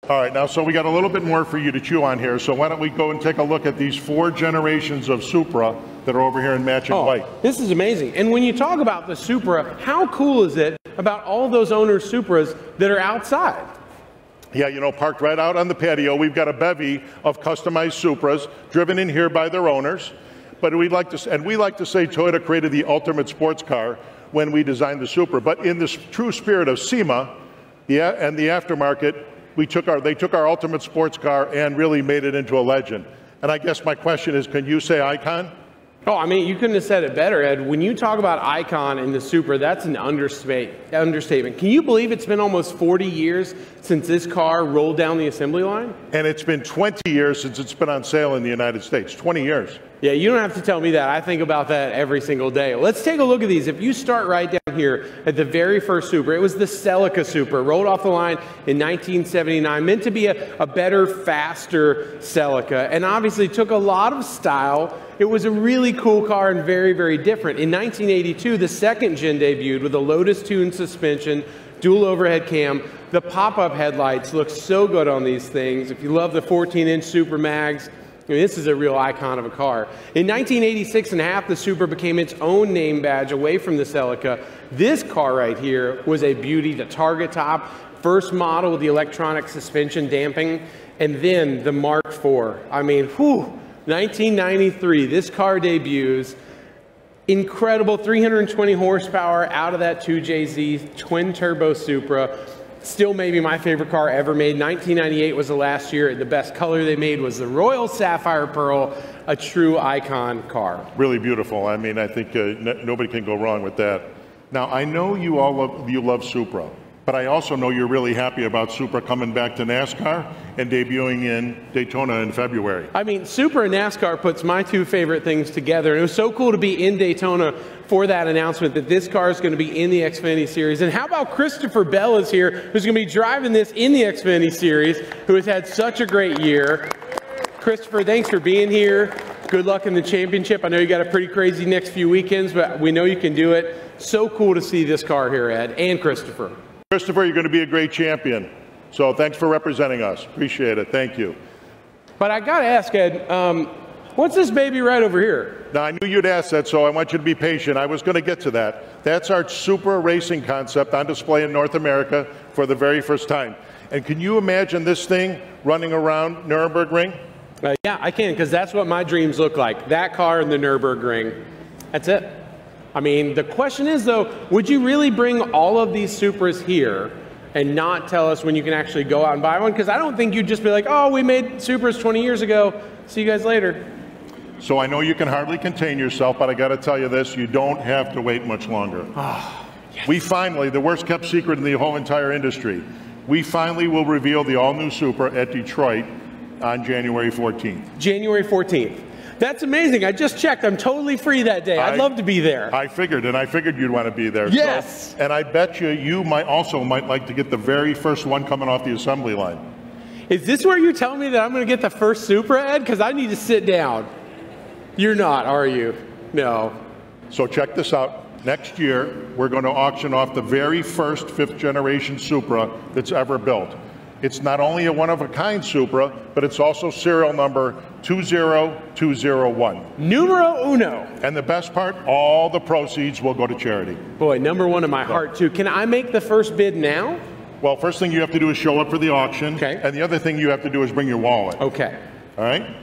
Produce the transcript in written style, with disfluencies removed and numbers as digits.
All right, now, so we got a little bit more for you to chew on here, so why don't we go and take a look at these 4 generations of Supra that are over here in matching white. This is amazing. And when you talk about the Supra, how cool is it about all those owners' Supras that are outside? Yeah, you know, parked right out on the patio. We've got a bevy of customized Supras driven in here by their owners. But we like to say Toyota created the ultimate sports car when we designed the Supra. But in this true spirit of SEMA and the aftermarket, they took our ultimate sports car and really made it into a legend. And I guess my question is, can you say icon? Oh, I mean, you couldn't have said it better, Ed. When you talk about icon in the Supra, that's an understatement. Can you believe it's been almost 40 years since this car rolled down the assembly line? And it's been 20 years since it's been on sale in the United States. 20 years. Yeah, you don't have to tell me that. I think about that every single day. Let's take a look at these. If you start right down here at the very first Supra, it was the Celica Supra, rolled off the line in 1979, meant to be a better, faster Celica, and obviously took a lot of style. It was a really cool car and very, very different. In 1982, the second gen debuted with a Lotus tuned suspension, dual overhead cam. The pop-up headlights look so good on these things. If you love the 14-inch Super Mags, I mean, this is a real icon of a car. In 1986 and a half, the Supra became its own name badge away from the Celica. This car right here was a beauty. The target top, first model with the electronic suspension damping, and then the Mark IV. I mean, whew, 1993, this car debuts. Incredible 320 horsepower out of that 2JZ twin turbo Supra. Still maybe my favorite car ever made. 1998 was the last year. The best color they made was the Royal Sapphire Pearl, a true icon car. Really beautiful. I mean, I think nobody can go wrong with that. Now, I know you love Supra, but I also know you're really happy about Supra coming back to NASCAR and debuting in Daytona in February. I mean, Supra and NASCAR puts my two favorite things together. And it was so cool to be in Daytona for that announcement that this car is going to be in the Xfinity Series. And how about Christopher Bell is here, who's going to be driving this in the Xfinity Series, who has had such a great year. Christopher, thanks for being here. Good luck in the championship. I know you got a pretty crazy next few weekends, but we know you can do it. So cool to see this car here, Ed, and Christopher. Christopher, you're going to be a great champion. So thanks for representing us. Appreciate it. Thank you. But I got to ask, Ed, what's this baby right over here? Now, I knew you'd ask that, so I want you to be patient. I was going to get to that. That's our Supra racing concept on display in North America for the very first time. And can you imagine this thing running around Nürburgring? Yeah, I can, because that's what my dreams look like. That car in the Nürburgring. That's it. I mean, the question is, though, would you really bring all of these Supras here and not tell us when you can actually go out and buy one? Because I don't think you'd just be like, oh, we made Supras 20 years ago. See you guys later. So I know you can hardly contain yourself, but I got to tell you this, you don't have to wait much longer. Yes. We finally, the worst kept secret in the whole entire industry, we finally will reveal the all-new Supra at Detroit on January 14th. January 14th. That's amazing. I just checked. I'm totally free that day. I'd love to be there. I figured you'd want to be there. Yes. So, and I bet you might like to get the very first one coming off the assembly line. Is this where you're telling me that I'm going to get the first Supra, Ed? Because I need to sit down. You're not, are you? No. So check this out. Next year, we're going to auction off the very first 5th generation Supra that's ever built. It's not only a one-of-a-kind Supra, but it's also serial number 20201. Numero uno. And the best part, all the proceeds will go to charity. Boy, number one in my heart, too. Can I make the first bid now? Well, first thing you have to do is show up for the auction. Okay. And the other thing you have to do is bring your wallet. Okay. All right?